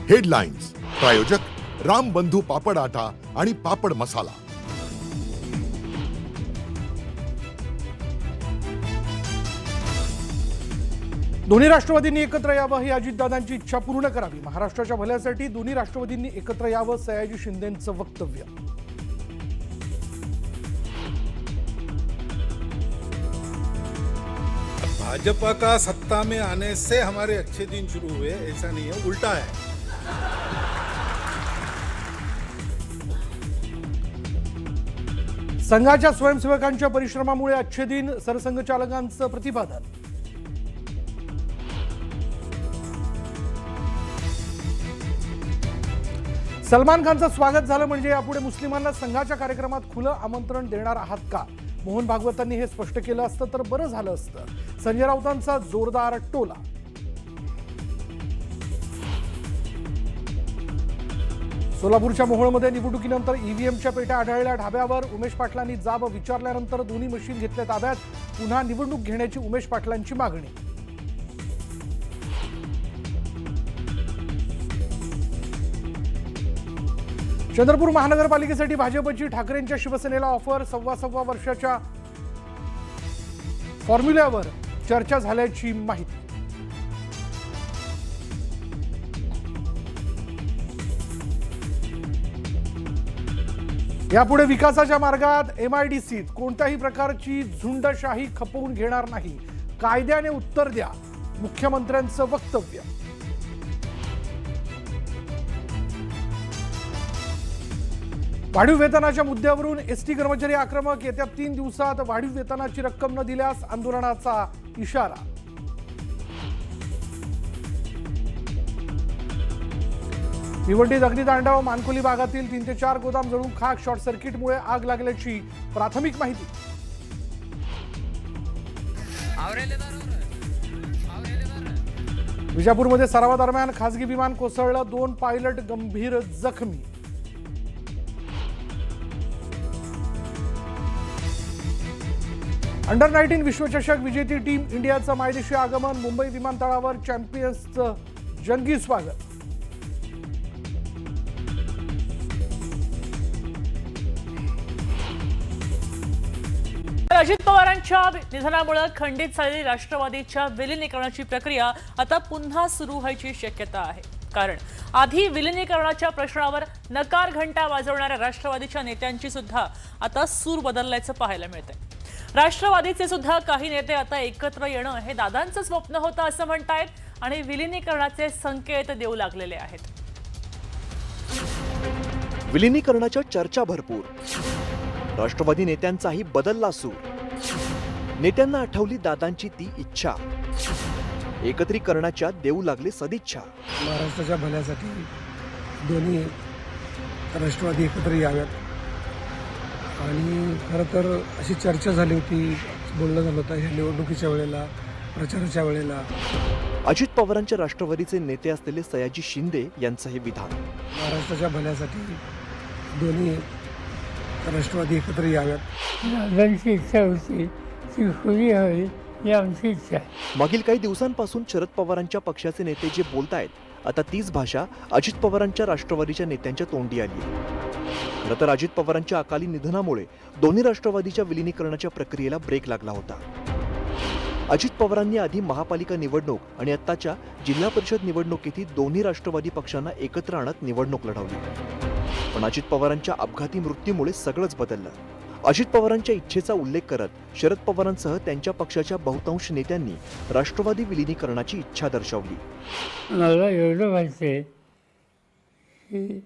Headlines प्रायोजक राम बंधू पापड आटा आणि पापड मसाला। दोन्ही राष्ट्रवादींनी एकत्र यावं ही अजितदादांची इच्छा पूर्ण करावी। महाराष्ट्राच्या भल्यासाठी दोन्ही राष्ट्रवादींनी एकत्र यावं, सयाजी शिंदेंचं वक्तव्य। भाजपा का सत्ता में आने से हमारे अच्छे दिन शुरू हुए, ऐसा नहीं है, उल्टा है। संघाच्या स्वयंसेवकांच्या परिश्रमामुळे अच्छे दिन, सरसंघचालकांचं प्रतिपादन। सलमान खानचं स्वागत झालं म्हणजे यापुढे मुस्लिमांना संघाच्या कार्यक्रमात खुलं आमंत्रण देणार आहात का? मोहन भागवतांनी हे स्पष्ट केलं असतं तर बरं झालं असतं। संजय राऊतांचा जोरदार टोला। सोलापूरच्या मोहोळमध्ये निवडणुकीनंतर ईव्हीएमच्या पेट्या आढळल्या ढाब्यावर। उमेश पाटलांनी जाब विचारल्यानंतर दोन्ही मशीन घेतल्या ताब्यात। पुन्हा निवडणूक घेण्याची उमेश पाटलांची मागणी। चंद्रपूर महानगरपालिकेसाठी भाजपची ठाकरेंच्या शिवसेनेला ऑफर। सव्वा वर्षाच्या फॉर्म्युल्यावर चर्चा झाल्याची माहिती। यापुढे विकासाच्या मार्गात एमआयडीसीत कोणत्याही प्रकारची झुंडशाही खपवून घेणार नाही, कायद्याने उत्तर द्या, मुख्यमंत्र्यांचं वक्तव्य। वाढीव वेतनाच्या मुद्द्यावरून एसटी कर्मचारी आक्रमक। येत्या 3 दिवसात वाढीव वेतनाची रक्कम न दिल्यास आंदोलनाचा इशारा। भिवंडीत अग्नितांडव। मानकोली भागातील 3 ते 4 गोदाम जळून खाक। शॉर्ट सर्किटमुळे आग लागल्याची प्राथमिक माहिती। विजापूरमध्ये सरावादरम्यान खासगी विमान कोसळलं, 2 पायलट गंभीर जखमी। अंडर 19 विश्वचषक विजेती टीम इंडियाचं मायदेशी आगमन। मुंबई विमानतळावर चॅम्पियन्सचं जंगी स्वागत। अजित पवारांच्या निधनामुळे खंडित झालेली राष्ट्रवादीच्या विलीनीकरणाची प्रक्रिया आता पुन्हा सुरू व्हायची शक्यता आहे। कारण आधी विलीनीकरणाच्या प्रश्नावर नकार घंटा वाजवणाऱ्या राष्ट्रवादीच्या नेत्यांची सुद्धा आता सूर बदलल्याचं पाहायला मिळतंय। राष्ट्रवादीचे सुद्धा काही नेते आता एकत्र येणं हे दादांचं स्वप्न होतं असं म्हणतायत आणि विलीनीकरणाचे संकेत देऊ लागलेले आहेत। विलीनीकरणाच्या चर्चा भरपूर। राष्ट्रवादी नेत्यांचाही बदलला सूर। नेत्यांना आठवली दादांची ती इच्छा, एकत्रीकरणाच्या देऊ लागले सदिच्छा। महाराष्ट्राच्या भल्यासाठी दोन्ही राष्ट्रवादी एकत्र याव्यात आणि खरं तर अशी चर्चा झाली होती, बोलणं झालं होतं ह्या निवडणुकीच्या वेळेला, प्रचाराच्या वेळेला। अजित पवारांच्या राष्ट्रवादीचे नेते असलेले सयाजी शिंदे यांचं हे विधान। महाराष्ट्राच्या भल्यासाठी दोन्ही राष्ट्रवादी एकत्र याव्यात। दादांची इच्छा होती ती खुली हवी ही आमची इच्छा आहे। मागील काही दिवसांपासून शरद पवारांच्या पक्षाचे नेते जे बोलतायत, आता तीच भाषा अजित पवारांच्या राष्ट्रवादीच्या नेत्यांच्या तोंडी आली आहे। खरं तर अजित पवारांच्या अकाली निधनामुळे दोन्ही राष्ट्रवादीच्या विलीनीकरणाच्या प्रक्रियेला ब्रेक लागला होता। अजित पवारांनी आधी महापालिका निवडणूक आणि आत्ताच्या जिल्हा परिषद निवडणुकीतही दोन्ही राष्ट्रवादी पक्षांना एकत्र आणत निवडणूक लढवली। पण अजित पवारांच्या अपघाती मृत्यूमुळे सगळंच बदललं। अजित पवारांच्या इच्छेचा उल्लेख करत शरद पवारांसह त्यांच्या पक्षाच्या बहुतांश नेत्यांनी राष्ट्रवादी विलीनीकरणाची इच्छा दर्शवली। मला एवढं माहिती आहे की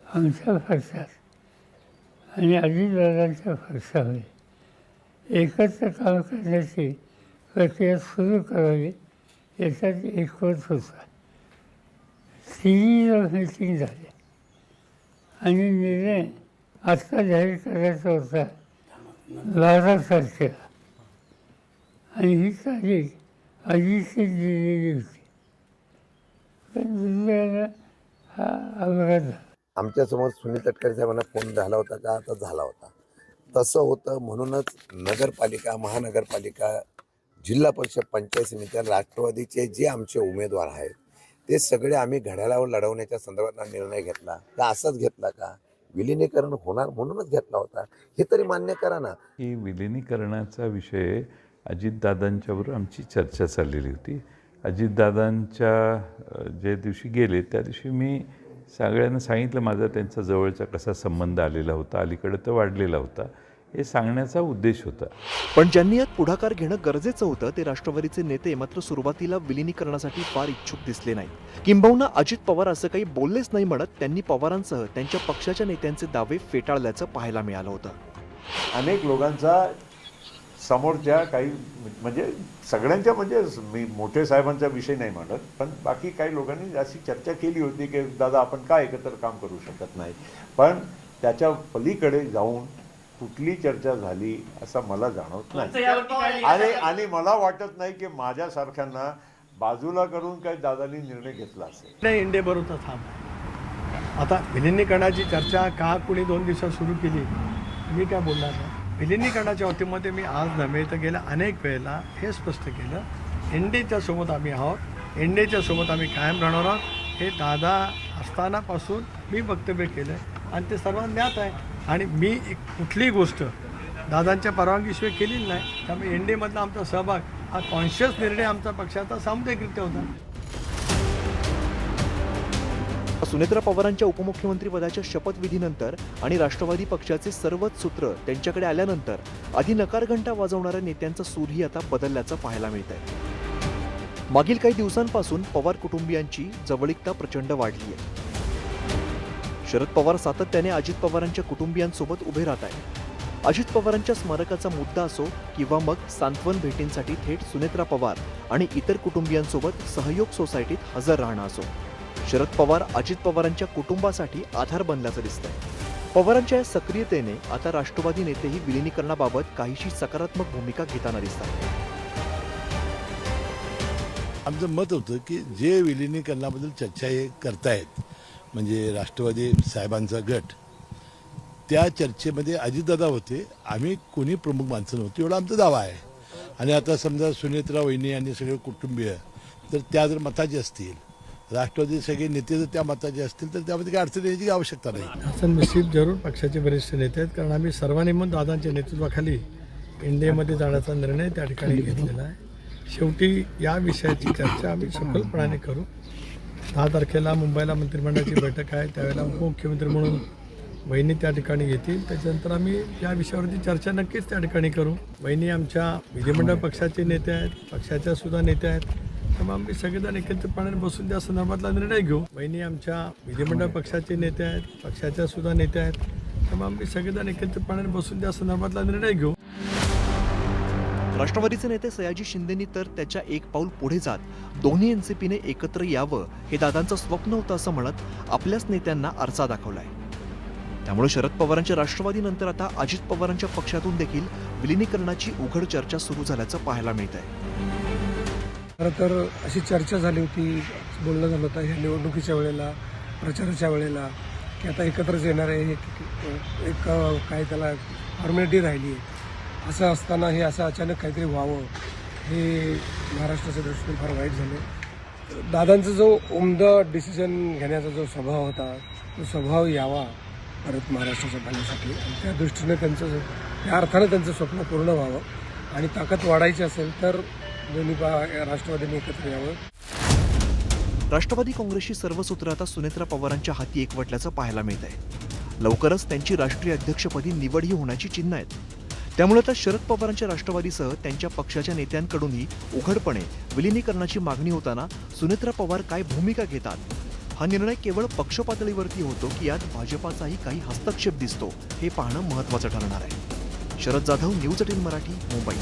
आमच्या पक्षात आणि अजितदादांच्या पक्षामध्ये एकत्र काम करण्याची प्रक्रिया सुरू करावी याच्यात एकमत होता। 3 मीटिंग झाली आणि निर्णय आत्ता जाहीर करायचा होता 12 तारखेला आणि ही तारीख अजितची दिलेली होती, पण दुर्दैवानं हा अपघात झाला। आमच्यासमोर सुनील तटकरे साहेबांना फोन झाला होता का? आता झाला होता। तसं होतं म्हणूनच नगरपालिका, महानगरपालिका, जिल्हा परिषद, पंचायत समित्या, राष्ट्रवादीचे जे आमचे उमेदवार आहेत ते सगळे आम्ही घड्याळावर लढवण्याच्या संदर्भात निर्णय घेतला का असाच घेतला का? विलिनीकरण होणार म्हणूनच घेतला होता हे तरी मान्य करा ना. की विलिनीकरणाचा विषय अजितदादांच्याबरोबर आमची चर्चा चाललेली होती. अजितदादांच्या ज्या दिवशी गेले त्या दिवशी मी सगळ्यांना सांगितलं माझा त्यांचा जवळचा कसा संबंध आलेला होता, अलीकडे तर वाढलेला होता, हे सांगण्याचा उद्देश होता. पण ज्यांनी यात पुढाकार घेणं गरजेचं होतं ते राष्ट्रवादीचे नेते मात्र सुरुवातीला विलिनीकरणासाठी फार इच्छुक दिसले नाहीत. किंबहुना अजित पवार असं काही बोललेच नाही म्हणत त्यांनी पवारांसह त्यांच्या पक्षाच्या नेत्यांचे दावे फेटाळल्याचं पाहायला मिळालं होतं. अनेक लोकांचा समोरच्या काही म्हणजे सगळ्यांच्या म्हणजे मी मोठे साहेबांचा विषय नाही मांडत, पण बाकी काही लोकांनी अशी चर्चा केली होती की दादा आपण का एकत्र काम करू शकत नाही, पण त्याच्या पलीकडे जाऊन कुठली चर्चा झाली असं मला जाणवत नाही. आणि मला वाटत नाही की माझ्यासारख्यांना बाजूला करून काही दादांनी निर्णय घेतला असेल. नाही, इंडे बरोबर थांब. आता विलिनीकरणाची चर्चा का कुणी 2 दिवसात सुरू केली मी काय बोलणार नाही. विलिनीकरणाच्या बाबतीमध्ये मी आज नव्हे तर गेल्या अनेक वेळेला हे स्पष्ट केलं, एनडीच्या सोबत आम्ही आहोत, एनडीच्या सोबत आम्ही कायम राहणार आहोत. हे दादा असतानापासून मी वक्तव्य केलं आहे आणि ते सर्वांना ज्ञात आहे. आणि मी कुठलीही गोष्ट दादांच्या परवानगीशिवाय केलेली नाही. त्यामुळे एनडीमधला आमचा सहभाग हा कॉन्शियस निर्णय आमचा पक्षाचा सामुदायिकरित्या होता. सुनेत्रा पवारांच्या उपमुख्यमंत्रीपदाच्या शपथविधीनंतर आणि राष्ट्रवादी पक्षाचे सर्वच सूत्र त्यांच्याकडे आल्यानंतर आधी नकार घंटा वाजवणाऱ्या नेत्यांचा सूरही आता बदलल्याचं पाहायला मिळत आहे. मागील काही दिवसांपासून पवार कुटुंबियांची जवळीकता प्रचंड वाढली आहे. शरद पवार सातत्याने अजित पवारांच्या कुटुंबियांसोबत उभे राहत आहेत. अजित पवारांच्या स्मारकाचा मुद्दा असो किंवा मग सांत्वन भेटींसाठी थेट सुनेत्रा पवार आणि इतर कुटुंबियांसोबत सहयोग सोसायटीत हजर राहणं असो, शरद पवार अजित पवारांच्या कुटुंबासाठी आधार बनल्याचं दिसतंय. पवारांच्या या सक्रियतेने आता राष्ट्रवादी नेतेही विलिनीकरणाबाबत काहीशी सकारात्मक भूमिका घेताना दिसतात. आमचं मत होतं की जे विलिनीकरणाबद्दल चर्चा हे करतायत म्हणजे राष्ट्रवादी साहेबांचा गट, त्या चर्चेमध्ये अजितदादा होते, आम्ही कोणी प्रमुख माणसं नव्हती एवढा आमचा दावा आहे. आणि आता समजा सुनेत्रा वहिनी आणि सगळे कुटुंबीय तर त्या जर मताचे असतील, राष्ट्रवादी सगळे नेते जर त्या मताचे असतील तर त्यामध्ये काही अडचण येण्याची आवश्यकता नाही. हसन मुश्रीफ जरूर पक्षाचे वरिष्ठ नेते आहेत, कारण आम्ही सर्वांनी म्हणून दादांच्या नेतृत्वाखाली एनडीएमध्ये जाण्याचा निर्णय त्या ठिकाणी घेतलेला आहे. शेवटी या विषयाची चर्चा आम्ही सफलपणाने करू. 10 तारखेला मुंबईला मंत्रिमंडळाची बैठक आहे, त्यावेळेला उपमुख्यमंत्री म्हणून वहिनी त्या ठिकाणी येतील. त्याच्यानंतर आम्ही या विषयावरती चर्चा नक्कीच त्या ठिकाणी करू. वहिनी आमच्या विधिमंडळ पक्षाचे नेते आहेत, पक्षाच्या सुद्धा नेते आहेत, त्यामुळे आम्ही सगळेजण एकत्रितपणे बसून त्या संदर्भातला निर्णय घेऊ. वहिनी आमच्या विधिमंडळ पक्षाचे नेते आहेत, पक्षाच्या सुद्धा नेते आहेत, त्यामुळे आम्ही सगळेजण एकत्रितपणे बसून त्या संदर्भातला निर्णय घेऊ. राष्ट्रवादीचे नेते सयाजी शिंदेंनी तर त्याच्या एक पाऊल पुढे जात दोन्ही एनसीपीने एकत्र यावं हे दादांचं स्वप्न होतं असं म्हणत आपल्याच नेत्यांना आरसा दाखवलाय. त्यामुळे शरद पवारांच्या राष्ट्रवादीनंतर आता अजित पवारांच्या पक्षातून देखील विलिनीकरणाची उघड चर्चा सुरू झाल्याचं पाहायला मिळत आहे. खरं तर अशी चर्चा झाली होती, बोलणं झालं होतं ह्या निवडणुकीच्या वेळेला, प्रचाराच्या वेळेला, की आता एकत्रच येणार आहे, एक काय त्याला फॉर्मॅलिटी राहिली आहे. असं असताना हे असं अचानक काहीतरी व्हावं हे महाराष्ट्राच्या दृष्टीने फार वाईट झालं. दादांचा जो उमदा डिसिजन घेण्याचा जो स्वभाव होता तो स्वभाव यावा परत महाराष्ट्राच्या भल्यासाठी, त्या दृष्टीने त्यांचं त्या अर्थानं त्यांचं स्वप्न पूर्ण व्हावं आणि ताकद वाढायची असेल तर दोन्ही राष्ट्रवादीने एकत्र यावं. राष्ट्रवादी काँग्रेसची सर्व सूत्र आता सुनेत्रा पवारांच्या हाती एकवटल्याचं पाहायला मिळत आहे. लवकरच त्यांची राष्ट्रीय अध्यक्षपदी निवडही होण्याची चिन्ह आहेत. त्यामुळे आता शरद पवारांच्या राष्ट्रवादीसह त्यांच्या पक्षाच्या नेत्यांकडूनही उघडपणे विलिनीकरणाची मागणी होताना सुनेत्रा पवार काय भूमिका घेतात, हा निर्णय केवळ पक्ष पातळीवरती होतो की यात भाजपाचाही काही हस्तक्षेप दिसतो हे पाहणं महत्त्वाचं ठरणार आहे. शरद जाधव, न्यूज 18 मराठी, मुंबई.